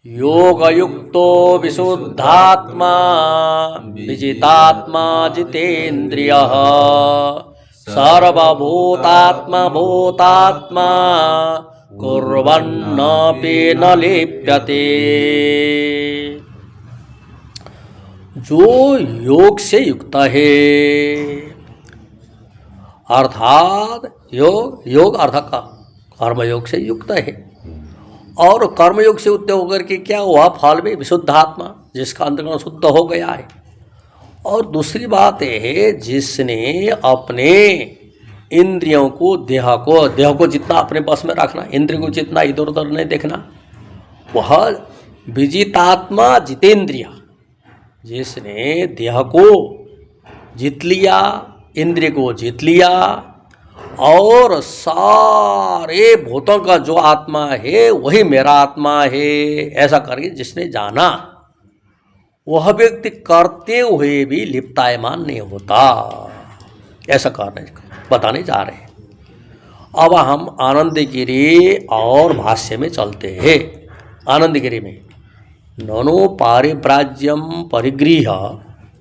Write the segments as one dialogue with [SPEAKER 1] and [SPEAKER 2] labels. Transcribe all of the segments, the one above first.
[SPEAKER 1] योगयुक्तो विशुद्धात्मा विजितात्मा जितेन्द्रियः सर्वभूतात्मा भूतात्मा कुर्वन्नपि न लिप्यते। जो योग से युक्त है, अर्थात योग अर्थात कर्मयोग से युक्त है, और कर्मयोग से युक्त होकर के क्या हुआ, फल में विशुद्ध आत्मा, जिसका अंतःकरण शुद्ध हो गया है। और दूसरी बात यह है, जिसने अपने इंद्रियों को देह को जितना अपने बस में रखना, इंद्रियों को जितना इधर उधर नहीं देखना, वह विजितात्मा जितेंद्रिय, जिसने देह को जीत लिया, इंद्रिय को जीत लिया, और सारे भूतों का जो आत्मा है वही मेरा आत्मा है, ऐसा करके जिसने जाना, वह व्यक्ति करते हुए भी लिप्तायमान नहीं होता। ऐसा बताने जा रहे हैं। अब हम आनंदगिरी और भाष्य में चलते हैं। आनंदगिरी में ननु पारिव्राज्यम परिगृह्य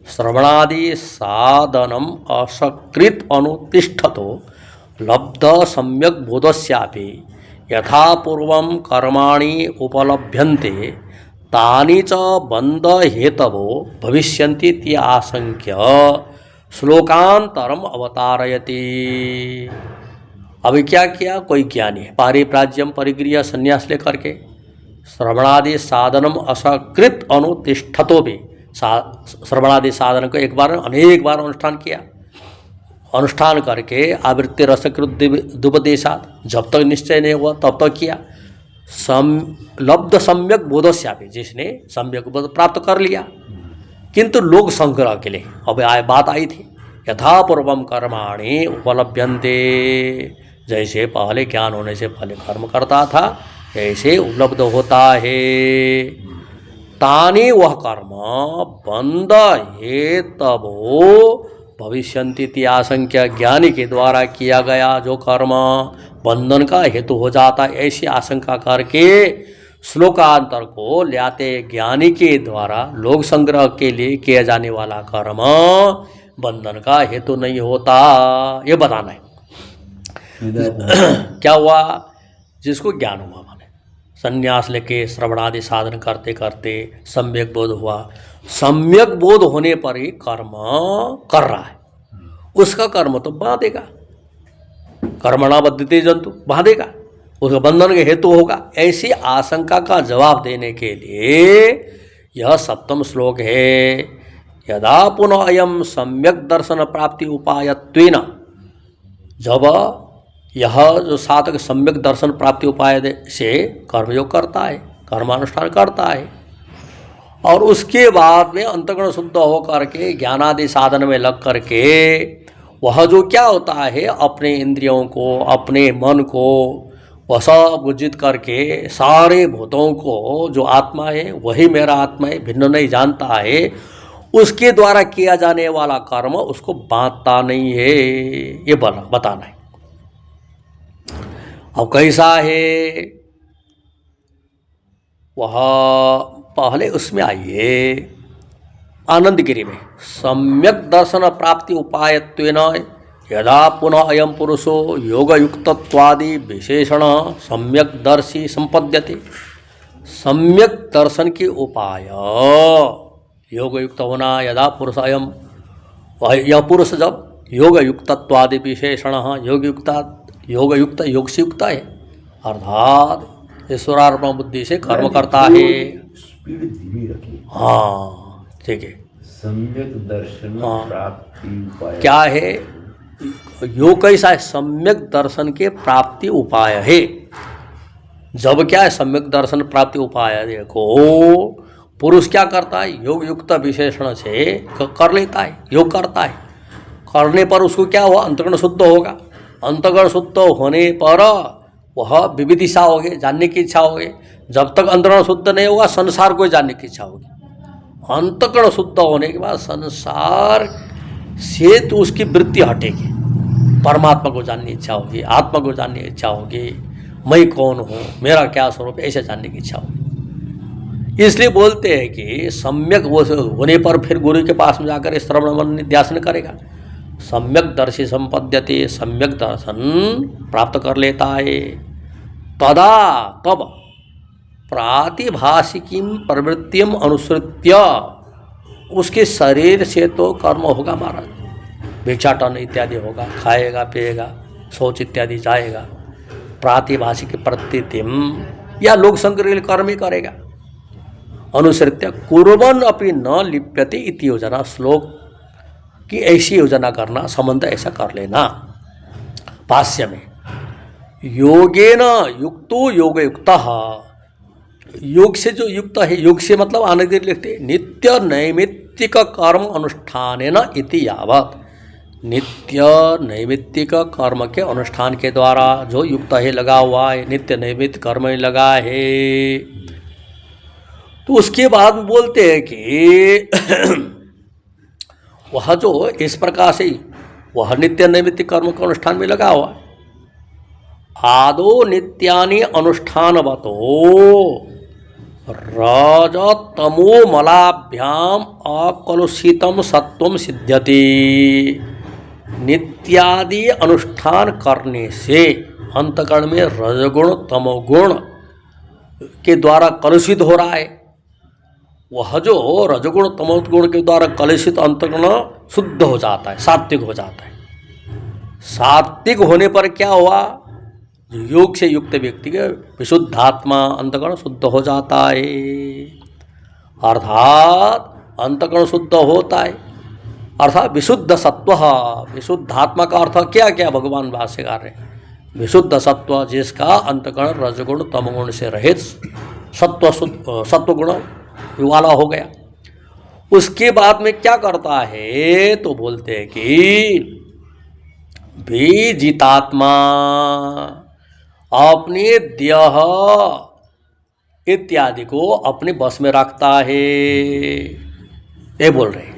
[SPEAKER 1] श्रवणादि साधनम असकृत अनुतिष्ठतो लब्ध सम्यक बोधस्यापि यथा पूर्वं कर्माणि उपलभ्यन्ते तानि च बंध हेतवो भविष्यन्ति इति आशंक्य श्लोकांतरम अवतारयति। अभी क्या किया, कोई ज्ञानी है, पारिव्राज्यम परिगृह्य संन्यास लेकर के श्रवणादि साधनम असकृत अनुतिष्ठतो भी, श्रवणादि साधन को एक बार अनेक बार अनुष्ठान किया, अनुष्ठान करके आवृत्ति रसकृत दुपदेशात, जब तक निश्चय नहीं हुआ तब तक किया। लब्ध सम्यक बोधस्यापि, जिसने सम्यक बोध प्राप्त कर लिया, किंतु लोक संग्रह के लिए अब बात आई थी, यथा पूर्वम कर्माणि उपलभ्यन्ते, जैसे पहले ज्ञान होने से पहले कर्म करता था ऐसे उपलब्ध होता है। तानि, वह कर्म बंध हेतवो भविष्यन्ति इति आशंक्य, ज्ञानी के द्वारा किया गया जो कर्म बंधन का हेतु हो जाता है, ऐसी आशंका करके श्लोकांतर को लाते। ज्ञानी के द्वारा लोक संग्रह के लिए किया जाने वाला कर्म बंधन का हेतु नहीं होता, ये बताना है। क्या हुआ, जिसको ज्ञान हुआ, माने संन्यास लेके श्रवणादि साधन करते करते सम्यक बोध हुआ, सम्यक बोध होने पर ही कर्म कर रहा है, उसका कर्म तो बांधेगा, कर्मणा बद्धते जंतु, बांधेगा, उसका बंधन का हेतु होगा। ऐसी आशंका का जवाब देने के लिए यह सप्तम श्लोक है। यदा पुनः अयम सम्यक दर्शन प्राप्ति उपायत्वेन, जब यह जो साधक सम्यक दर्शन प्राप्ति उपाय से कर्मयोग करता है, कर्मानुष्ठान करता है, और उसके बाद में अंतःकरण शुद्ध होकर के ज्ञानादि साधन में लग करके वह जो क्या होता है, अपने इंद्रियों को, अपने मन को वह सब उजित करके सारे भूतों को जो आत्मा है वही मेरा आत्मा है, भिन्न नहीं जानता है, उसके द्वारा किया जाने वाला कर्म उसको बांधता नहीं है, ये बताना है। अब कैसा है वह पहले उसमें आइए। आनंदगिरी में सम्यक दर्शन प्राप्ति उपायत्वेन यदा पुनः अयम पुरुषो योगयुक्तत्वादि विशेषण सम्यक दर्शी संपद्यते। सम्यक दर्शन के उपाय योगयुक्त होना, यदा पुरुष अयम, यह पुरुष जब योगयुक्तत्वादि विशेषण, योगयुक्त योग से युक्त है, अर्थात ईश्वरार्पण बुद्धि से कर्म करता है।
[SPEAKER 2] स्पीड धीमी रखिए।
[SPEAKER 1] हाँ ठीक है।
[SPEAKER 2] सम्यक दर्शन प्राप्ति उपाय
[SPEAKER 1] क्या है, योग कैसा है, सम्यक दर्शन के प्राप्ति उपाय है। जब क्या है, सम्यक दर्शन प्राप्ति उपाय देखो, पुरुष क्या करता है, योग युक्त विशेषण से कर लेता है, योग करता है, करने पर उसको क्या हुआ, अंतःकरण शुद्ध होगा। अंतःकरण शुद्ध होने पर वह विविदिशा होगी, जानने की इच्छा होगी। जब तक अंतःकरण शुद्ध नहीं होगा संसार को जानने की इच्छा होगी। अंतःकरण शुद्ध होने के बाद संसार से तो उसकी वृत्ति हटेगी, परमात्मा को जानने की इच्छा होगी, आत्मा को जानने की इच्छा होगी, मैं कौन हूँ, मेरा क्या स्वरूप, ऐसे जानने की इच्छा होगी। इसलिए बोलते हैं कि सम्यक वो होने पर फिर गुरु के पास में जाकर श्रवण मनन निध्यासन करेगा। सम्यक दर्शी संपद्यते, सम्यक दर्शन प्राप्त कर लेता है। तदा तब प्रातिभाषिकीं प्रवृत्तिम अनुसृत्य, उसके शरीर से तो कर्म होगा महाराज, भिक्षाटन इत्यादि होगा, खाएगा पिएगा, शौच इत्यादि जाएगा। प्रातिभाषिक प्रतीतिम या लोक संग्रह कर्म ही करेगा। अनुसृत्य कुर्वन् अपि न लिप्यते इति योजना, श्लोक की ऐसी योजना करना, संबंध ऐसा कर लेना। भाष्य में योगेन युक्तो योगयुक्तः, योग से जो युक्त है, योग से मतलब आनंद लिखते नित्य नैमित्तिक कर्म अनुष्ठानेन इति यावत्, नित्य नैमित्तिक कर्म के अनुष्ठान के द्वारा जो युक्त है, लगा हुआ है, नित्य नैमित्तिक कर्म में लगा है। तो उसके बाद बोलते हैं कि वह जो इस प्रकार से वह नित्य नैमित्तिक कर्म के अनुष्ठान में लगा हुआ है। आदो नित्यानि अनुष्ठानवतो रजतमो मलाभ्याम अकलुषितम सत्वम सिद्ध्यति। नित्यादि अनुष्ठान करने से अंतकरण में रजगुण तमोगुण के द्वारा कलुषित हो रहा है। वह जो रजगुण तमोगुण के द्वारा कलुषित अंतकरण शुद्ध हो जाता है, सात्विक हो जाता है। सात्विक होने पर क्या हुआ, योग से युक्त व्यक्ति के विशुद्धात्मा अंतकरण शुद्ध हो जाता है। अर्थात अंतकरण शुद्ध होता है, अर्थात विशुद्ध सत्व। विशुद्धात्मा का अर्थ क्या क्या भगवान भाष्यकार ने, विशुद्ध सत्व जिसका अंतकरण रजगुण तमगुण से रहित सत्वगुण वाला हो गया। उसके बाद में क्या करता है, तो बोलते हैं कि विजितात्मा अपने देह इत्यादि को अपने बस में रखता है। ये बोल रहे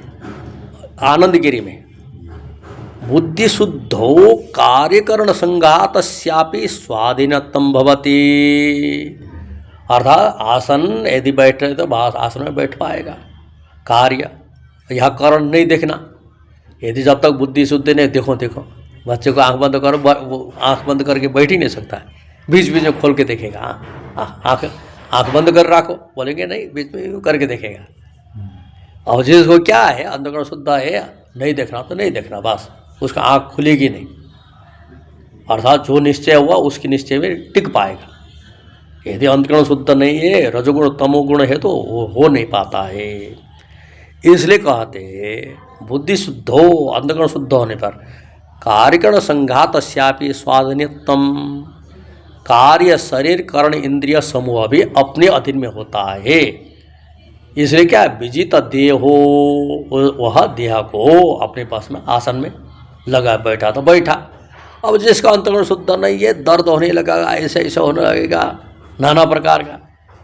[SPEAKER 1] आनंदगिरी में, बुद्धि शुद्धो कार्यकरण संघातस्यापि स्वाधीनत्वं भवति। अर्थात आसन यदि बैठ रहे तो आसन में बैठ पाएगा। कार्य यह कारण नहीं देखना, यदि जब तक बुद्धि शुद्ध नहीं, देखो बच्चे को आंख बंद करो, वो आंख बंद करके बैठ ही नहीं सकता है, बीच बीच में खोल के देखेगा। आंख बंद कर रखो, बोलेंगे नहीं, बीच में करके देखेगा। और जिसको क्या है, अंतकरण शुद्ध है, नहीं देखना तो नहीं देखना, बस उसका आंख खुलेगी नहीं। अर्थात जो निश्चय हुआ उसकी निश्चय में टिक पाएगा। यदि अंतकरण शुद्ध नहीं है, रजोगुण तमोगुण है, तो वो हो नहीं पाता है। इसलिए कहते हैं बुद्धि शुद्ध हो, अंतकरण शुद्ध होने पर कार्यकरण संघातस्यापि स्वाधीनत्वं, कार्य शरीर कर्ण इंद्रिय समूह भी अपने अधीन में होता है। इसलिए क्या, विजित देह हो, वह देह को अपने पास में आसन में लगा बैठा तो बैठा। अब जिसका अंतकरण शुद्ध नहीं है, दर्द होने लगा, ऐसे ऐसे होने लगेगा, नाना प्रकार का।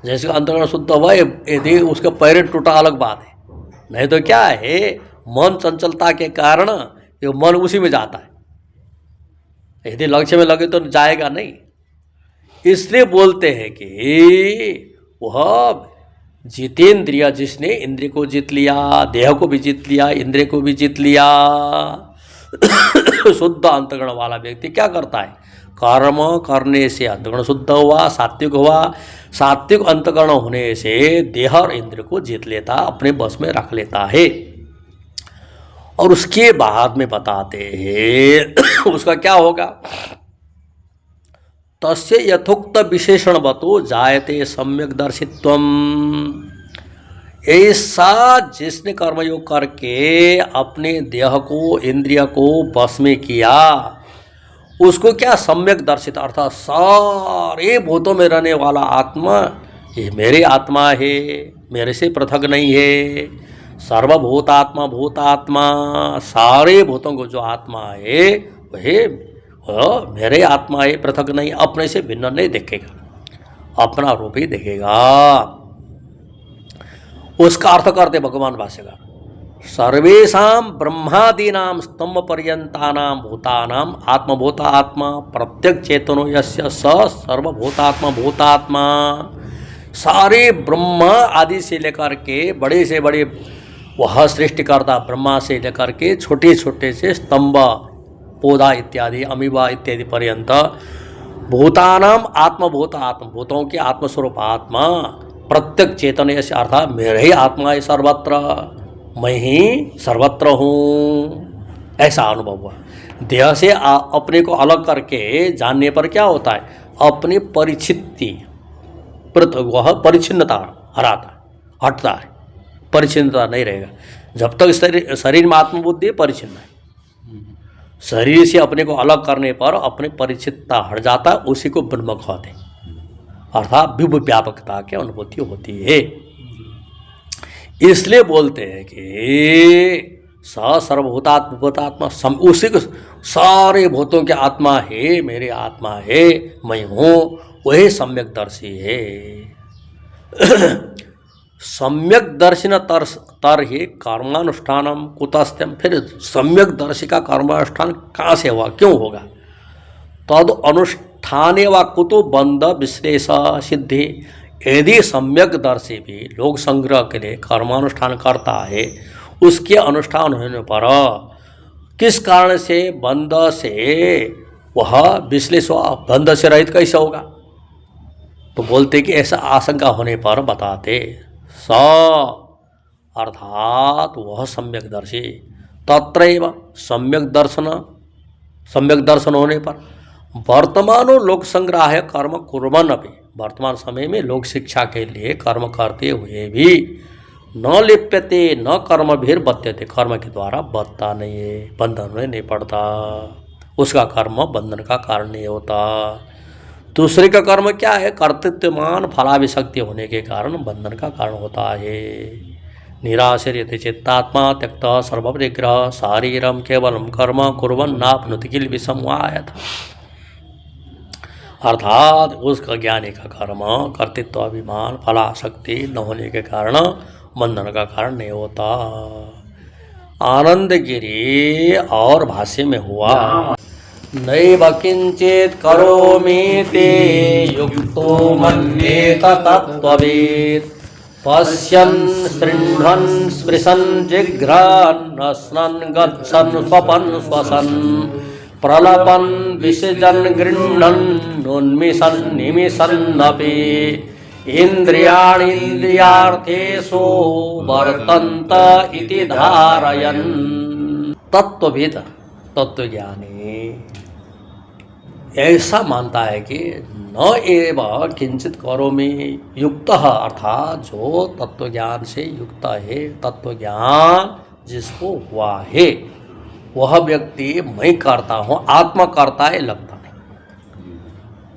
[SPEAKER 1] जिसका अंतकरण शुद्ध हुआ, यदि उसका पैर टूटा अलग बात है, नहीं तो क्या है, मन चंचलता के कारण ये मन उसी में जाता है। यदि लक्ष्य में लगे तो जाएगा नहीं। इसलिए बोलते हैं कि वह जितेंद्रिय, जिसने इंद्रिय को जीत लिया, देह को भी जीत लिया, इंद्रिय को भी जीत लिया, शुद्ध अंतकरण वाला व्यक्ति क्या करता है, कर्म करने से अंतकरण शुद्ध हुआ, सात्विक हुआ। सात्विक अंतकरण होने से देह और इंद्रिय को जीत लेता, अपने बस में रख लेता है। और उसके बाद में बताते हैं उसका क्या होगा, तस्य यथोक्त विशेषणवतो जायते सम्यक दर्शित्वम। ऐसा जिसने कर्मयोग करके अपने देह को इंद्रिय को बस में किया, उसको क्या सम्यक दर्शित, अर्थात सारे भूतों में रहने वाला आत्मा ये मेरे आत्मा है, मेरे से पृथक नहीं है। सर्वभूतात्मा भूतात्मा, सारे भूतों को जो आत्मा है वह मेरे आत्मा है, पृथक नहीं, अपने से भिन्न नहीं देखेगा, अपना रूप ही देखेगा। उसका अर्थ करते भगवान भाष्यकार, सर्वेषां ब्रह्मादीनां स्तंभ पर्यंतानां भूतानां आत्मभूता आत्मा प्रत्यक चेतनो यस्य स सर्वभूतात्मा भूतात्मा। सारे ब्रह्मा आदि से लेकर के बड़े से बड़े वह सृष्टिकर्ता ब्रह्मा से लेकर के छोटे छोटे से स्तंभ पौधा इत्यादि अमीबा इत्यादि पर्यंत भूतानाम आत्मभूत आत्मभूतों के आत्मस्वरूप आत्मा प्रत्येक चेतन से अर्थात मेरे ही आत्मा है सर्वत्र, मैं ही सर्वत्र हूँ, ऐसा अनुभव हुआ। देह से अपने को अलग करके जानने पर क्या होता है, अपनी परिचिति वह परिच्छिन्नता हराता हटता है, परिच्छिन्नता नहीं रहेगा। जब तक शरीर में आत्मबुद्धि परिच्छिन्न है, शरीर से अपने को अलग करने पर अपनी परिचितता हट जाता है, उसी को ब्रह्म कहते हैं, अर्थात विभु व्यापकता की अनुभूति होती है। इसलिए बोलते हैं कि स सर्वभूतात्मा उसी को सारे भूतों की आत्मा है, मेरे आत्मा है, मैं हूँ, वही सम्यक दर्शी है। सम्यक दर्शिन तर ही कर्मानुष्ठानम कुतस्त्यम, फिर सम्यक दर्शी का कर्मानुष्ठान कहाँ से हुआ, क्यों होगा? तद अनुष्ठाने व कुतो बंध विश्लेष सिद्धि। यदि सम्यक दर्शी भी लोक संग्रह के लिए कर्मानुष्ठान करता है, उसके अनुष्ठान होने पर किस कारण से बंध से वह विश्लेष बंध से रहित कैसे होगा? तो बोलते कि ऐसा आशंका होने पर बताते स अर्थात वह सम्यक दर्शी तत्रैव सम्यक दर्शन होने पर वर्तमानो लोक संग्रह कर्म कुर्बन अपि, वर्तमान समय में लोक शिक्षा के लिए कर्म करते हुए भी न लिप्यते न कर्म भीर बध्यते, कर्म के द्वारा बधता नहीं है, बंधन में नहीं पड़ता, उसका कर्म बंधन का कारण नहीं होता। दूसरे का कर्म क्या है, कर्तृत्वमान फलाभिशक्ति होने के कारण बंधन का कारण होता है। निराश्रित चित्तात्मा त्यक्त सर्वपरिग्रह शारीरम केवलम कर्म कुर्वन् नाप्नोति किल विषमवायथ, अर्थात उसका ज्ञानी का कर्म कर्तृत्व अभिमान फलाशक्ति न होने के कारण बंधन का कारण नहीं होता। आनंद गिरी और भाष्य में हुआ नैव किंचित करोमीति युक्तो मन्येत तत्त्ववित्, पश्यन् शृण्वन् स्पृशन् जिघ्रान् नश्नन् गच्छन् स्वपन् श्वसन् प्रलपन् विसृजन् गृह्णन् उन्मिषन् निमिषन्नपि इन्द्रियाणीन्द्रियार्थेषु वर्तन्त इति धारयन्। तत्त्वविद तत्वज्ञानी ऐसा मानता है कि न एव किंचित करोमि युक्त, अर्थात जो तत्वज्ञान से युक्त है, तत्वज्ञान जिसको हुआ है वह व्यक्ति मैं करता हूँ, आत्मा करता है लगता नहीं।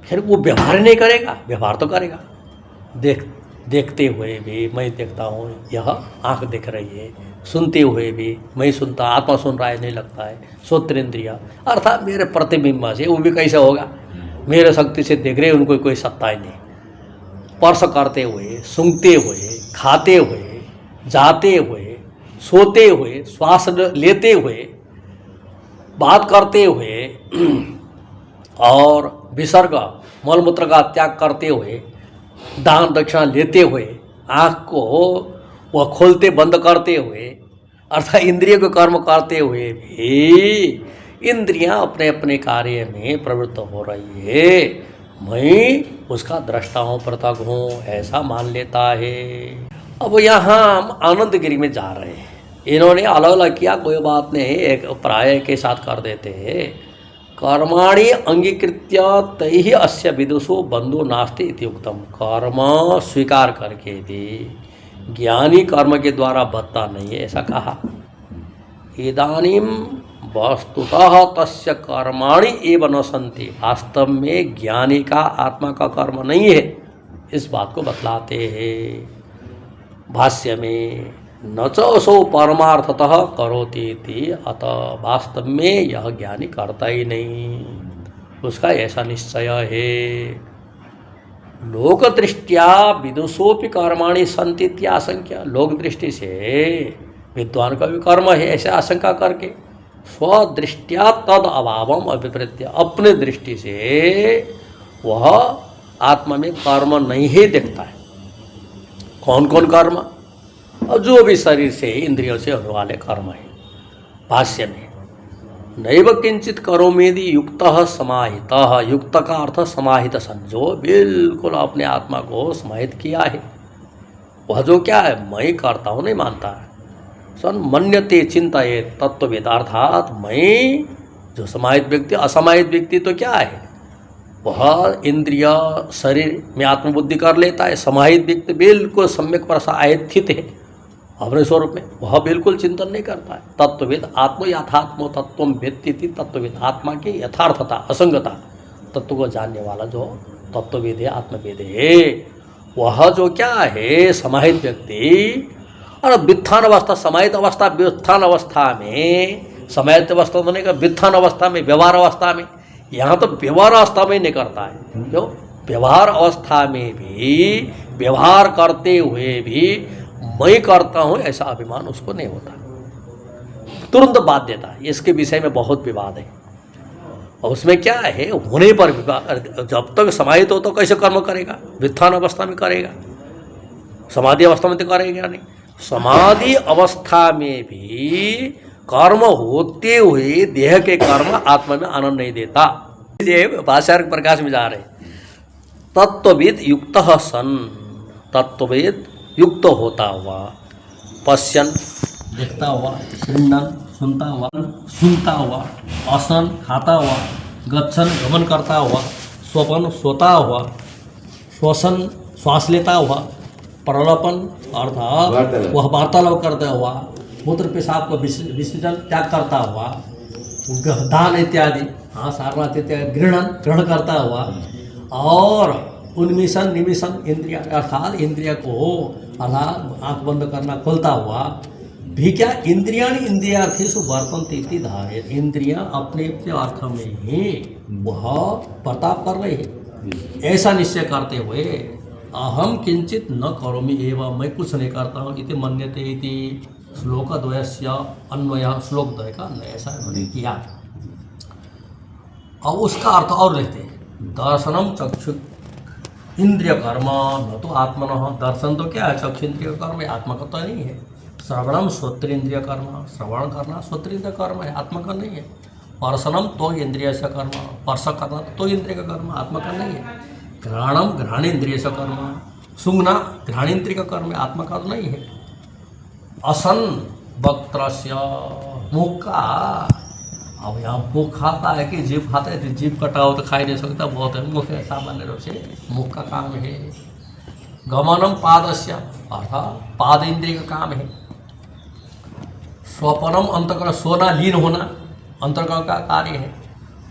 [SPEAKER 1] फिर वो व्यवहार नहीं करेगा, व्यवहार तो करेगा, देखते हुए भी मैं देखता हूँ, यह आँख देख रही है, सुनते हुए भी मैं सुनता, आत्मा सुन रहा है नहीं लगता है, श्रोत्रेंद्रिय अर्थात मेरे प्रतिबिंब से वो भी कैसे होगा, मेरे शक्ति से देख रहे, उनको कोई सत्ता ही नहीं। स्पर्श करते हुए, सूंघते हुए, खाते हुए, जाते हुए, सोते हुए, श्वास लेते हुए, बात करते हुए और विसर्ग मलमूत्र का त्याग करते हुए, दान दक्षिणा लेते हुए, आँख को वह खोलते बंद करते हुए, अर्थात इंद्रियों को कर्म करते हुए भी इंद्रियां अपने अपने कार्य में प्रवृत्त हो रही है, मैं उसका दृष्टा हूँ, पृथक हूँ, ऐसा मान लेता है। अब यहाँ हम आनंद गिरी में जा रहे हैं, इन्होंने अलग अलग किया, कोई बात नहीं, एक प्राय के साथ कर देते हैं। कर्माणि अंगीकृत्य तैहि अस्य विदुषो बंधो नास्ति इति उक्तम, कर्म स्वीकार करके भी ज्ञानी कर्म के द्वारा बधता नहीं है, ऐसा कहा। इदानीम वस्तुतः तस्य कर्माणि एव न सन्ति, वास्तव में ज्ञानी का आत्मा का कर्म नहीं है, इस बात को बतलाते हैं भाष्य में। न च असौ परमार्थतः करोति इति, अतः वास्तव में यह ज्ञानी करता ही नहीं, उसका ऐसा निश्चय है। लोक दृष्टिया विदुषोपि कर्माणि सन्ति इति आशंका, लोक दृष्टि से विद्वान का भी कर्म है ऐसे आशंका करके स्वदृष्टिया तद अभावम अभिप्रेत्य, अपने दृष्टि से वह आत्मा में कर्म नहीं ही देखता है, कौन कौन कर्म? और जो भी शरीर से इंद्रियों से होने वाले कर्म है। भाष्य में नैव किंचित करोमेदि युक्त समाहित, युक्त का अर्थ समाहित सन, जो बिल्कुल अपने आत्मा को समाहित किया है, वह जो क्या है, मैं करता हूँ नहीं मानता है। सन मन्यते चिंताये तत्ववेद, अर्थात मैं जो समाहित व्यक्ति, असमाहित व्यक्ति तो क्या है, वह इंद्रिय शरीर में आत्मबुद्धि कर लेता है। समाहित व्यक्ति बिल्कुल सम्यक प्रसायित है अपने स्वरूप में, वह बिल्कुल चिंतन नहीं करता है। तत्ववेद आत्म यथात्म तत्व वेत्ति, तत्ववेद आत्मा की यथार्थता असंगता तत्व को जानने वाला जो तत्ववेद है, आत्मवेद है, वह जो क्या है समाहित व्यक्ति। और व्युत्थान अवस्था, समाहित अवस्था व्युत्थान अवस्था में, समाहित अवस्था होने का व्युत्थान अवस्था में, व्यवहार अवस्था में, यहाँ तो व्यवहार अवस्था में नहीं करता है। क्यों? व्यवहार अवस्था में भी व्यवहार करते हुए भी मैं करता हूँ ऐसा अभिमान उसको नहीं होता, तुरंत बात देता है। इसके विषय में बहुत विवाद है और उसमें क्या है, होने पर विवाद, जब तक समाहित हो तो कैसे कर्म करेगा, व्युत्थान अवस्था में करेगा, समाधि अवस्था में तो करेगा नहीं। समाधि अवस्था में भी कर्म होते हुए देह के कर्म आत्मा में आनंद नहीं देता। ये भाष्य प्रकाश में जा रहे, तत्ववेद युक्त सन, तत्ववेद युक्त होता हुआ, पश्यन देखता हुआ, शृण्वन् सुनता हुआ, असन खाता हुआ, गच्छन गमन करता हुआ, स्वपन सोता हुआ, श्वसन श्वास लेता हुआ, प्रलपन अर्थात वह वार्तालाप करता हुआ, मूत्र पेशाब को विसर्जन त्याग करता हुआ, दान इत्यादि, हाँ सारनाथ इत्यादि ग्रहण करता हुआ, और उन्मिशन निमिशन इंद्रिया अर्थात इंद्रिया को अर्थात आँख बंद करना खोलता हुआ भी क्या, इंद्रियां इंद्रियार्थेषु वर्तन्ते इति धारयेत्, इंद्रियां अपने अपने अर्थ में ही वह प्रताप कर रही है, ऐसा निश्चय करते हुए अहम किंचित न करोमि एवं, मैं कुछ नहीं करता हूँ, इति मन्यते इति श्लोकद्वयस्य अन्वय, श्लोक द्वय का अन्वय ऐसा उन्होंने किया। और उसका अर्थ और लेते हैं, दर्शनम चक्षु इंद्रिय कर्म न तो आत्मन, दर्शन तो क्या है, चक्षु इंद्रिय कर्म है, आत्मा का तो नहीं है। श्रवणम श्रोत्रेंद्रिय कर्म, श्रवण करना श्रोत्रेंद्रिय कर्म है, आत्मा का नहीं है। स्पर्शनम तो इंद्रिय से कर्म, स्पर्श करना तो इंद्रिय का कर्म, आत्मा का नहीं है। घ्राणम घ्राणेन्द्रिय से कर्म, सूंघना घ्राणेन्द्रिय का कर्म है, आत्मा का तो नहीं है। असन वक्त्रस्य, मुख का, अब यहाँ मुख खाता है कि जीभ खाता है, तो जीभ कटा हो तो खा ही नहीं सकता, बहुत है, मुख है सामान्य रूप से मुख का काम है। गमनम पादस्य, अर्थात पाद इंद्रिय का काम है। स्वपनम अंतकरण, सोना लीन होना अंतकरण का कार्य है।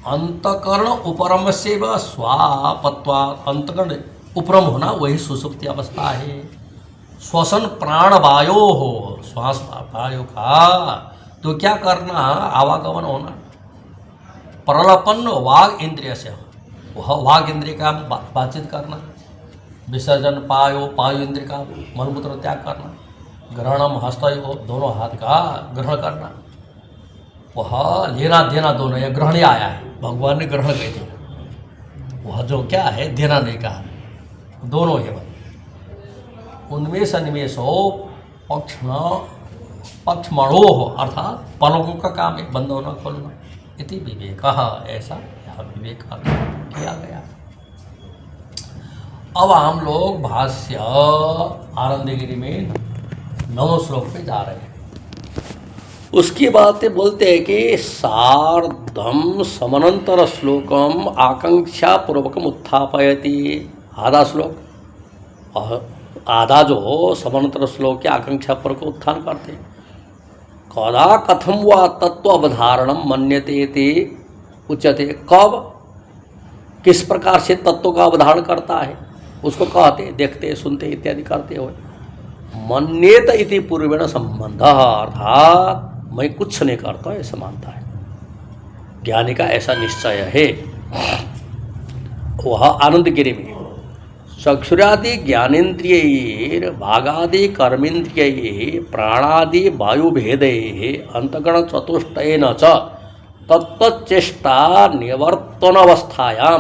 [SPEAKER 1] अंतकरण उपरम से व स्वापत्वा, अंतकरण उपरम होना वही सुसुप्ति अवस्था है। श्वसन प्राणवायो हो, श्वास वायु का तो क्या करना, आवागमन होना। प्रलपन वाग इंद्रिय से, वह वाग इंद्रिय का बातचीत करना। विसर्जन पायु इंद्रिय का मलमूत्र त्याग करना। ग्रहणम हस्तयो, दोनों हाथ का ग्रहण करना। वह लेना देना दोनों, यह ग्रहण आया है, भगवान ने ग्रहण कह दिया, वह जो क्या है देना नहीं कहा, दोनों है भाई। उन्मेष निमेश हो, पक्षमणो हो, अर्थात पलकों का काम है, बंद होना खोलना। इति विवेक, ऐसा यहाँ विवेक किया गया। अब हम लोग भाष्य आनंदगिरी में 9 श्लोक पे जा रहे हैं। उसकी बातें बोलते हैं कि सार्धम समनंतर श्लोकम आकांक्षा पूर्वकम उत्थापयति, आधा श्लोक और आधा जो समानांतर श्लोक के आकांक्षा पूर्वक उत्थान करते हैं। कदा कथम व तत्व अवधारणम मन्यते उच्यते, कब किस प्रकार से तत्व का अवधारण करता है उसको कहते, देखते सुनते इत्यादि करते हुए। मन्येत इति पूर्वेण संबंध, अर्थात मैं कुछ नहीं करता ऐसा मानता है, ज्ञानी का ऐसा निश्चय है। वह आनंदगिरी में चक्षुरादि ज्ञानेन्द्रिय भागादि कर्मेन्द्रिय प्राणादि वायुभेदे अंतगण चतुष्टयेन च तत्तचेष्टा निवर्तनावस्थायां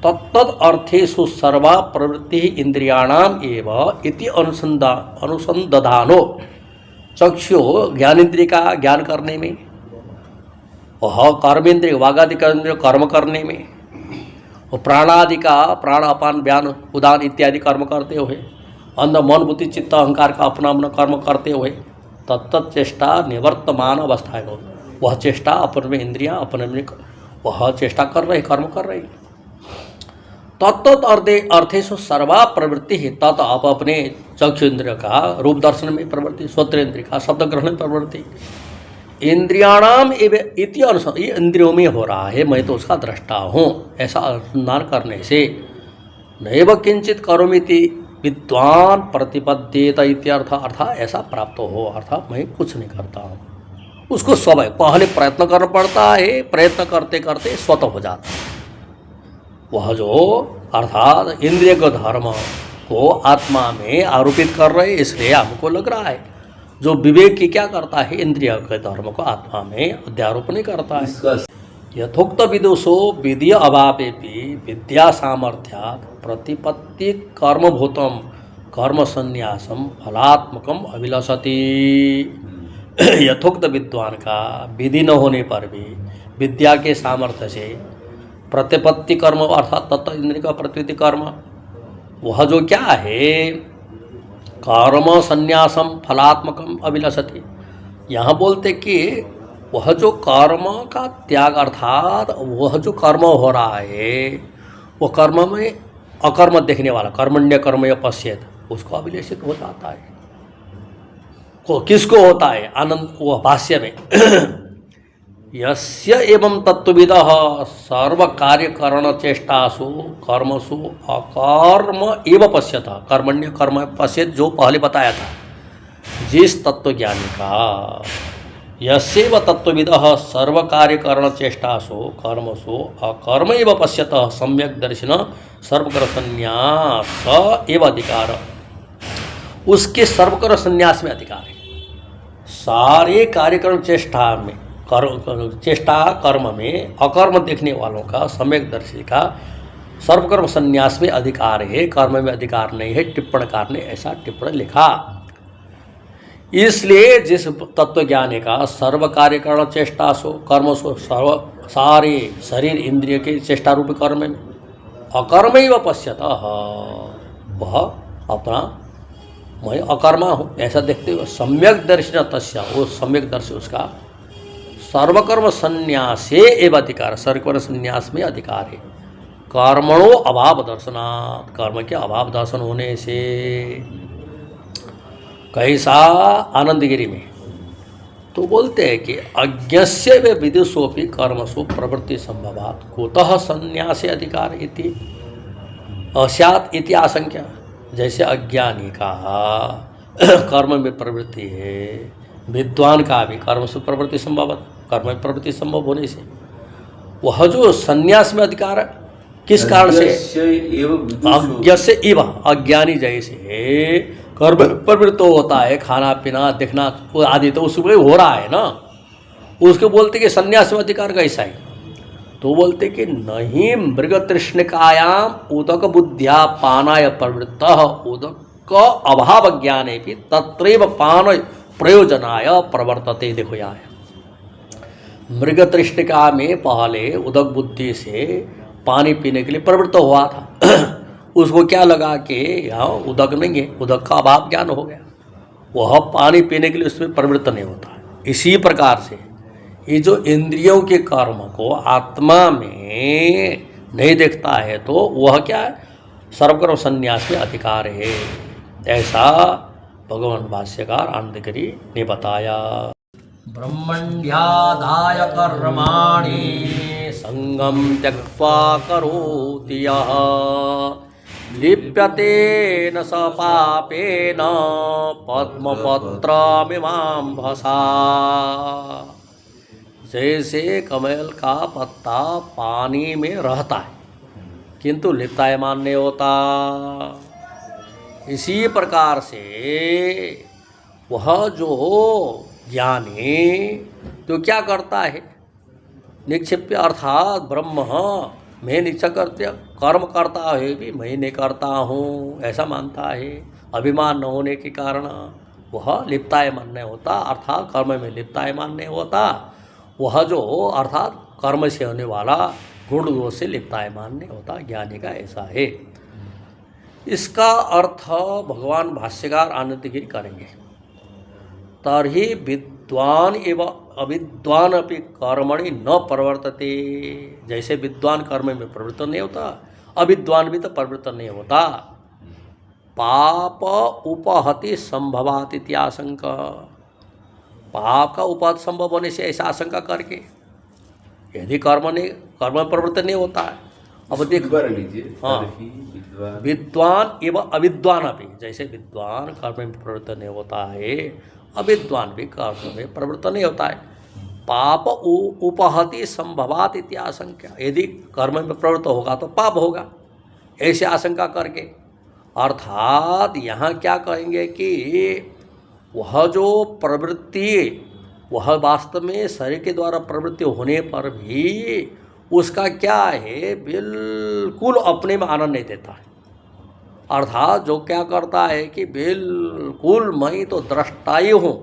[SPEAKER 1] तत्तद अर्थेषु सर्वा प्रवृत्ति इंद्रियाणाम एव इति अनुसंधानो चक्षु ज्ञानेन्द्रिय का ज्ञान करने में, वह कर्मेंद्रिय वागादि कर्म करने में, और प्राणादि का प्राण अपान व्यान उदान इत्यादि कर्म करते हुए, अंध मन बुद्धि चित्त अहंकार का अपना अपना कर्म करते हुए तत्त चेष्टा निवर्तमान अवस्था है। वह चेष्टा अपने में इंद्रियां अपने में वह चेष्टा कर रहे कर्म कर रही। तत्त अर्थेषु सर्वा प्रवृत्ति है। तत् आप अपने चक्षु इंद्रिय का रूप दर्शन में प्रवृत्ति, श्रोत्र इंद्रिय का शब्द ग्रहण में प्रवृत्ति, इंद्रियाणाम इति अनुसार ये इंद्रियों में हो रहा है, मैं तो उसका दृष्टा हूँ, ऐसा अनुसंधान करने से नैव किंचित करोमीति विद्वान प्रतिपद्येत इत्यर्थ, अर्थात ऐसा प्राप्त हो, अर्थात मैं कुछ नहीं करता हूँ। उसको स्वभाव पहले प्रयत्न करना पड़ता है, प्रयत्न करते करते स्वतः हो जाता है। वह जो अर्थात इंद्रिय को धर्म को आत्मा में आरोपित कर रहे, इसलिए हमको लग रहा है जो विवेक की क्या करता है, इंद्रिय के धर्म को आत्मा में अध्यारोप नहीं करता है। यथोक्त विदुषो विधि अभावेपि विद्या सामर्थ्यात् प्रतिपत्ति कर्मभूतम कर्म संन्यासम फलात्मकम अभिलषति। यथोक्त विद्वान का विधि न होने पर भी विद्या के सामर्थ्य से प्रतिपत्ति कर्म अर्थात तत्व इंद्रिय का प्रतिपत्ति कर्म, वह जो क्या है कर्म संन्यासम फलात्मकम अभिलषति। यहाँ बोलते कि वह जो कर्म का त्याग अर्थात वह जो कर्म हो रहा है वो कर्म में अकर्म देखने वाला कर्मण्य कर्म या पश्येत उसको अभिलेषित हो जाता है। किसको होता है आनंद, वह भाष्य में यस्य एवं तत्वविदः सर्व कार्यकरण चेष्टासु कर्मसु अकर्म एव पश्यत, कर्मण्य कर्म पश्यत जो पहले बताया था, जिस तत्वज्ञानी का यस्यैव तत्वविदः सर्व कार्यकरण चेष्टासु कर्मसु अकर्म एव पश्यत सम्यक दर्शन सर्वकर संन्यास एव अधिकार, उसके सर्वकर संन्यास में अधिकार है। सारे कार्यकरण चेष्टा में चेष्टा कर्म में अकर्म देखने वालों का सम्यक दर्शी का सर्वकर्म संन्यास में अधिकार है, कर्म में अधिकार नहीं है। टिप्पणकार ने ऐसा टिप्पण लिखा। इसलिए जिस तत्वज्ञानी का सर्व कार्यकरण चेष्टा सो कर्म सो सर्व सारे शरीर इंद्रिय के चेष्टा रूप कर्म में अकर्म ही व पश्यत, वह अपना मैं अकर्मा हूँ ऐसा देखते हुए सम्यक दर्शन तस्या, वो सम्यक दर्शी उसका सर्वकर्म संन्यासे एवं अधिकार, सर्वकर्म संन्यास में अधिकार है। कर्मणो अभाव दर्शनात्, कर्म के अभाव दर्शन होने से। कैसा आनंदगिरी में तो बोलते हैं कि अज्ञस्य व विदुषोपि कर्मसु प्रवृत्ति संभवात् कुतः संन्यासे अधिकार इति अस्यात् इति आशंका। जैसे अज्ञानी का कर्म में प्रवृत्ति है, विद्वान का भी कर्म से प्रवृत्ति संभव, कर्म में प्रवृत्ति संभव होने से वह जो संन्यास में अधिकार किस कारण से, अज्ञ से इव अज्ञानी जैसे कर्म प्रवृत्त होता है, खाना पीना देखना आदि तो उसमें हो रहा है ना, उसको बोलते कि संन्यास में अधिकार कैसा है, तो बोलते कि नहीं मृग तृष्णिकायाम उदक बुद्धिया पानाय प्रवृत्त उदक अभाव ज्ञाने भी तत्रैव पान प्रयोजनाय प्रवर्तते। देखो यहाँ मृग तृष्णिका में पहले उदक बुद्धि से पानी पीने के लिए प्रवृत्त हुआ था, उसको क्या लगा कि यहाँ उदक नहीं है, उदक का अभाव ज्ञान हो गया, वह पानी पीने के लिए उसमें प्रवृत्त नहीं होता। इसी प्रकार से ये जो इंद्रियों के कर्म को आत्मा में नहीं देखता है तो वह क्या है सर्वकर्म संन्यास में अधिकार है, ऐसा भगवान भाष्यकार आनंदगिरी ने बताया। ब्रह्मण्यादाय कर्माणि संगम त्यक्त्वा करोति यः लिप्यते न स पापेन पद्मपत्रमिवाम्भसा। जैसे कमल का पत्ता पानी में रहता है किंतु लिप्तायमान नहीं होता, इसी प्रकार से वह जो ज्ञानी तो क्या करता है निक्षिप्य अर्थात ब्रह्म में निश्चय करते कर्म करता है भी मैं नहीं करता हूँ ऐसा मानता है, अभिमान न होने के कारण वह लिप्तायमान नहीं होता, अर्थात कर्म में लिप्तायमान नहीं होता। वह जो अर्थात कर्म से होने वाला गुण दोष से लिप्तायमान नहीं होता, ज्ञानी का ऐसा है। इसका अर्थ भगवान भाष्यकार आनंदगिरी करेंगे। तर्हि विद्वान एवं अविद्वान अपि कर्मणि न प्रवर्तते। जैसे विद्वान कर्म में प्रवृत्त नहीं होता, अविद्वान भी तो प्रवृत्त नहीं होता। पाप उपहति संभवात इत्याशंका, पाप का उपहत संभव होने से ऐसा आशंका करके यदि कर्म में प्रवृत्त नहीं होता है। अब देख
[SPEAKER 2] लीजिए,
[SPEAKER 1] हाँ, विद्वान एवं अविद्वान भी, जैसे विद्वान कर्म में प्रवृत्त नहीं होता है, अविद्वान भी कर्म में प्रवृत्त नहीं होता है। पाप उपहति संभवात इत्याशंका, यदि कर्म में प्रवृत्त होगा तो पाप होगा, ऐसे आशंका करके। अर्थात यहाँ क्या कहेंगे कि वह जो प्रवृत्ति वह वास्तव में शरीर के द्वारा प्रवृत्ति होने पर भी उसका क्या है, बिल्कुल अपने में आनंद नहीं देता है। अर्थात जो क्या करता है कि बिल्कुल मैं तो दृष्टा ही हूँ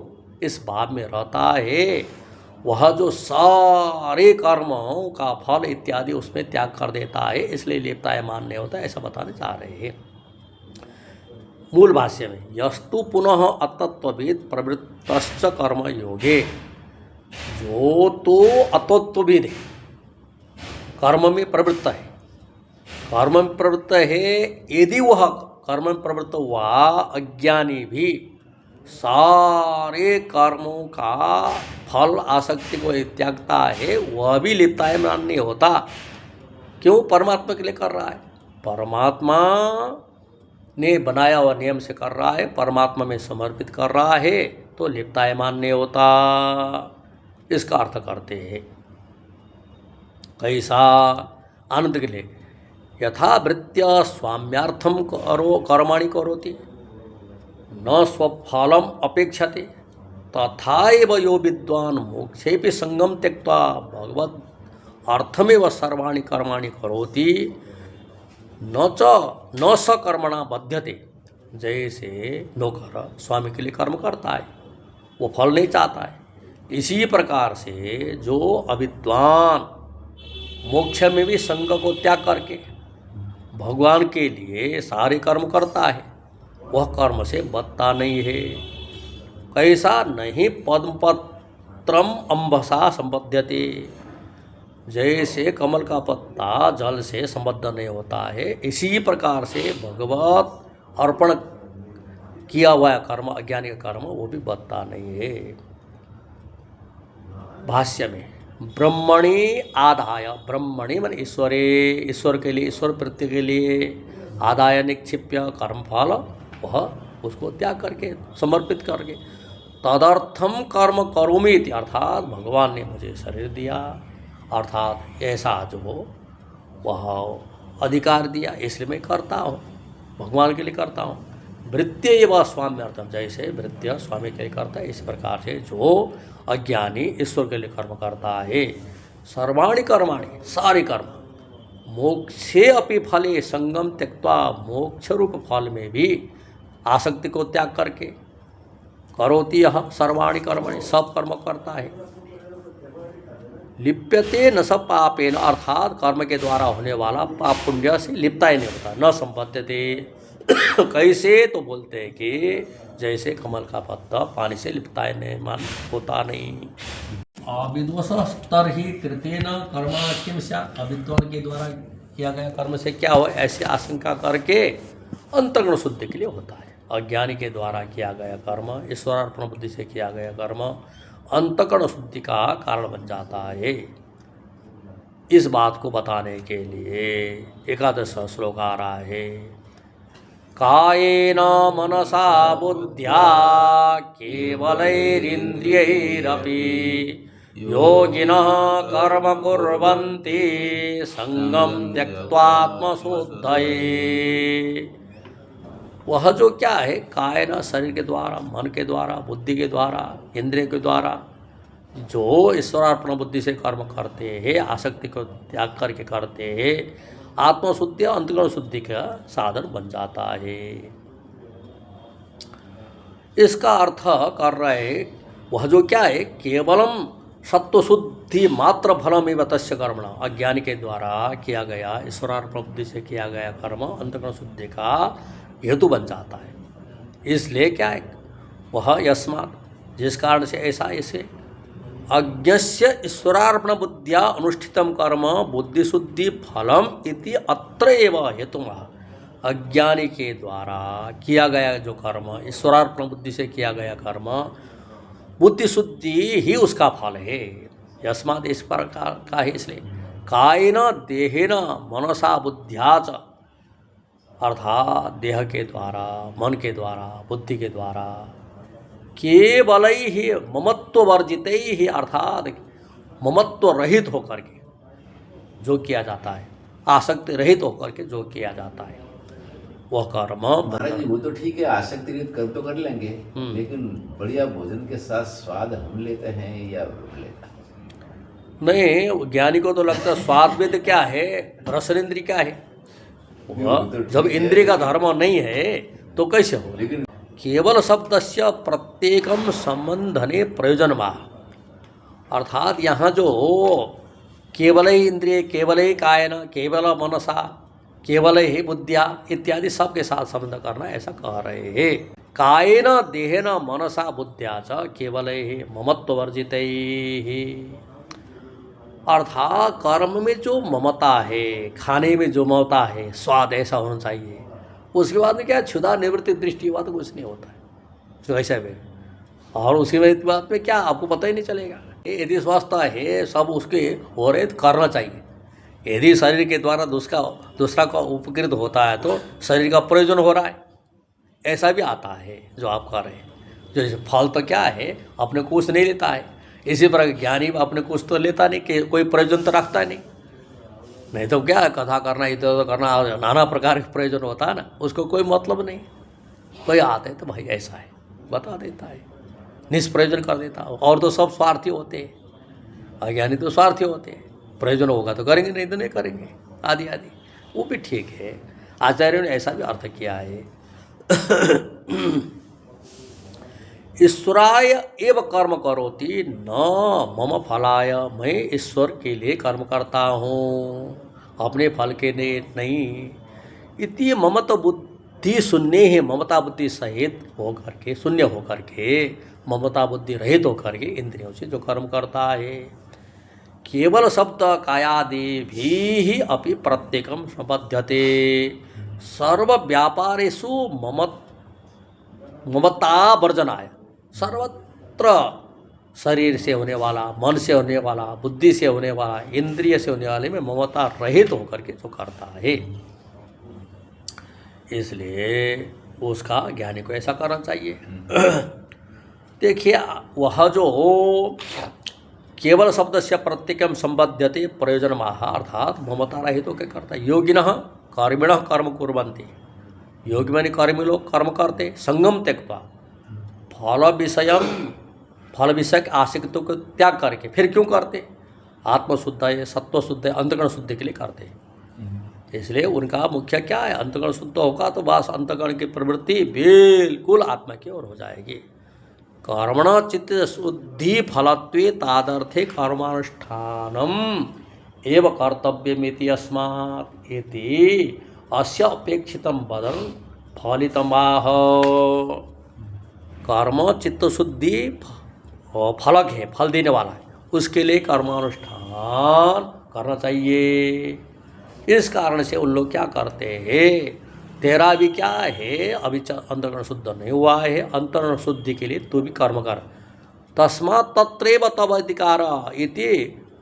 [SPEAKER 1] इस भाव में रहता है, वह जो सारे कर्मों का फल इत्यादि उसमें त्याग कर देता है, इसलिए लिप्तायमान नहीं होता, ऐसा बताने चाह रहे हैं। मूल भाष्य में यस्तु पुनः अतत्वविद प्रवृत्तश्च कर्म योगे, जो तो अतत्वविद है, कर्म में प्रवृत्त है, कर्म में प्रवृत्त है, यदि वह कर्म में प्रवृत्त हुआ अज्ञानी भी सारे कर्मों का फल आसक्ति को त्यागता है, वह भी लिप्तायमान नहीं होता। क्यों? परमात्मा के लिए कर रहा है, परमात्मा ने बनाया हुआ नियम से कर रहा है, परमात्मा में समर्पित कर रहा है, तो लिप्तायमान नहीं होता। इसका अर्थ करते हैं कैसा? आनंद के लिए यथा वृत्त्या स्वाम्यार्थम कर्माणि करोति न स्वफलम अपेक्षते तथा एव यो विद्वान मोक्षेपि संगम त्यक्त्वा भगवद अर्थमेव सर्वाणि कर्माणि करोति न स कर्मणा बध्यते। जैसे नौकर स्वामी के लिए कर्म करता है, वो फल नहीं चाहता है, इसी प्रकार से जो अविद्वान मोक्ष में भी संग को त्याग करके भगवान के लिए सारे कर्म करता है, वह कर्म से बद्धता नहीं है। कैसा? नहीं पद्मपत्रम अम्बसा संबध्यते, जैसे कमल का पत्ता जल से संबद्ध नहीं होता है, इसी प्रकार से भगवत अर्पण किया हुआ कर्म, अज्ञानी का कर्म, वो भी बद्धता नहीं है। भाष्य में ब्रह्मणि आदाय, ब्रह्मणि मन ईश्वरे, ईश्वर के लिए, ईश्वर प्रत्यय के लिए आदाय निक्षिप्य कर्मफल वह उसको त्याग करके समर्पित करके तदर्थम कर्म करोमि, अर्थात भगवान ने मुझे शरीर दिया, अर्थात ऐसा जो वह अधिकार दिया, इसलिए मैं करता हूँ, भगवान के लिए करता हूँ। वृत्त्य एवं स्वाम्यर्थम, जैसे वृत्त्य स्वामी के लिए करता है, इस प्रकार से जो अज्ञानी ईश्वर के लिए कर्म करता है, सर्वाणि कर्माणि, सारे कर्म, मोक्षे अपि फले संगम त्यक्त्वा, मोक्ष रूप फल में भी आसक्ति को त्याग करके करोति यह सर्वाणि कर्माणि, सब कर्म करता है। लिप्यते न सब पापेन, अर्थात कर्म के द्वारा होने वाला पाप पुण्य से लिप्ता ही नहीं होता। न संबद्धते, कैसे? तो बोलते हैं कि जैसे कमल का पत्ता पानी से लिपता है, नहीं मान होता नहीं। अविद्वस स्तर ही कृतेन कर्म किम स्यात्, अविद्वान के द्वारा किया गया कर्म से क्या हो, ऐसी आशंका करके अंतर्गुण शुद्धि के लिए होता है। अज्ञानी के द्वारा किया गया कर्म, ईश्वरार्पण बुद्धि से किया गया कर्म अंतःकरण शुद्धि का कारण बन जाता है। इस बात को बताने के लिए 11 श्लोक आ रहा है। कायेन मनसा बुद्ध्या केवलैरिन्द्रियैरपि योगिनः कर्म कुर्वन्ति संगम त्यक्त्वात्मशुद्धये। वह जो क्या है, कायेन शरीर के द्वारा, मन के द्वारा, बुद्धि के द्वारा, इंद्रिय के द्वारा जो ईश्वरार्पण बुद्धि से कर्म करते हैं, आसक्ति को त्याग करके करते हैं, आत्मशुद्धि अंतकरण शुद्धि का साधन बन जाता है। इसका अर्थ कर रहे वह जो क्या है, केवलम सत्वशुद्धि मात्र फलमेव तस्य कर्मण, अज्ञानी के द्वारा किया गया ईश्वरार्पण बुद्धि से किया गया कर्म अंतकरण शुद्धि का हेतु बन जाता है। इसलिए क्या है, वह यस्मात्, जिस कारण से ऐसा, इसे अज्ञस्य ईश्वरार्पण बुद्धिया अनुष्ठितम कर्म बुद्धिशुद्धि फलम इति अत्र एव हेतुमः, अज्ञानी के द्वारा किया गया जो कर्म ईश्वरार्पण बुद्धि से किया गया कर्म बुद्धि शुद्धि ही उसका फल है। यस्मात् इस प्रकार का है, इसलिए कायेन देहेन मनसा बुद्ध्या च, अर्थात देह के द्वारा, मन के द्वारा, बुद्धि के द्वारा, केवल ही ममत्व वर्जित ही, अर्थात ममत्व रहित होकर के जो किया जाता है, आसक्ति रहित होकर के जो किया जाता है वह कर्म।
[SPEAKER 2] महाराज जी वो तो ठीक है, आसक्ति रहित कर्म तो कर लेंगे, लेकिन बढ़िया भोजन के साथ स्वाद हम लेते हैं या लेता है?
[SPEAKER 1] नहीं, ज्ञानी को तो लगता है स्वाद में तो क्या है, रसनेन्द्रिय क्या है, वह जब इंद्रिय का धर्म नहीं है तो कैसे हो।
[SPEAKER 2] लेकिन
[SPEAKER 1] केवल शब्दस्य प्रत्येकम संबंधने प्रयोजनवा, अर्थात यहाँ जो केवल ही इंद्रिय, केवल ही कायन, केवल मनसा, केवल ही बुद्धिया इत्यादि सबके साथ संबंध करना, ऐसा कह रहे हैं। कायेन देहेन मनसा बुद्धिया च केवल ही ममत्व वर्जित ही, अर्थात कर्म में जो ममता है, खाने में जो ममता है, स्वाद ऐसा होना चाहिए, उसके बाद में क्या क्षुधा निवृत्ति दृष्टि हुआ तो कुछ नहीं होता है जो ऐसा में। और उसके बाद में क्या आपको पता ही नहीं चलेगा। यदि स्वस्थ है सब उसके हो रहे तो करना चाहिए। यदि शरीर के द्वारा दूसरा का उपकृत होता है तो शरीर का प्रयोजन हो रहा है, ऐसा भी आता है जो आप कर रहे हैं। जो फल तो क्या है, अपने कुछ नहीं लेता है, इसी प्रकार ज्ञानी अपने कुछ तो लेता नहीं, कि कोई प्रयोजन तो रखता नहीं तो क्या कथा करना, इधर उधर करना, नाना प्रकार के प्रयोजन होता है ना, उसको कोई मतलब नहीं। कोई आता है तो भाई ऐसा है बता देता है, निष्प्रयोजन कर देता है। और तो सब स्वार्थी होते हैं, अज्ञानी तो स्वार्थी होते हैं, प्रयोजन होगा तो करेंगे, नहीं तो नहीं करेंगे, आदि आदि, वो भी ठीक है। आचार्यों ने ऐसा भी अर्थ किया है ईश्वराय एव कर्म करोति न मम फलाय, मैं ईश्वर के लिए कर्म करता हूँ, अपने फल के लिए नहीं। इति ममत बुद्धि शून्य है, ममता बुद्धि सहित होकर के, शून्य होकर के, ममता बुद्धि रहित होकर के इंद्रियों से जो कर्म करता है। केवल शब्द कायादि भी अपि प्रत्येकम संबध्यते, सर्व व्यापारेषु ममता वर्जनाय, सर्वत्र शरीर से होने वाला, मन से होने वाला, बुद्धि से होने वाला, इंद्रिय से होने वाले में ममता रहित होकर के जो करता है, इसलिए उसका ज्ञानी को ऐसा करना चाहिए। देखिए वह जो केवल शब्द से प्रत्येकम संबध्यते प्रयोजन माह, अर्थात ममता रहित होकर करता है। योगिनः कर्मिणः कर्म कुर्वन्ति, योगी मानी कर्मी लोग कर्म करते, संगम त्यक्त्वा, फल विषय आसक्तों को त्याग करके फिर क्यों करते, आत्मशुद्ध है, सत्व शुद्ध है, अंतकरण शुद्धि के लिए करते। इसलिए उनका मुख्य क्या है, अंतकरण शुद्ध होगा तो बस अंतकरण की प्रवृत्ति बिल्कुल आत्मा की ओर हो जाएगी। कर्मण चित्त शुद्धि फलत्वे तादर्थे कर्मानुष्ठानम एव कर्तव्यमिति अस्मात् इति अस्य अपेक्षितम बदल फलितमाह। कर्म चित्त शुद्धि फलक है, फल देने वाला है, उसके लिए कर्मानुष्ठान करना चाहिए। इस कारण से उन लोग क्या करते हैं, तेरा भी क्या है, अभी अंतकरण शुद्ध नहीं हुआ है, अंतकरण शुद्धि के लिए तू भी कर्म कर, तस्मात् तत्रैव तव अधिकार इति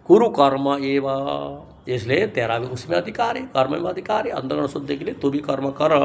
[SPEAKER 1] कुरु कर्म एव, इसलिए तेरा भी उसमें अधिकार है, कर्म में अधिकार है, अंतकरण शुद्धि के लिए तू भी कर्म कर।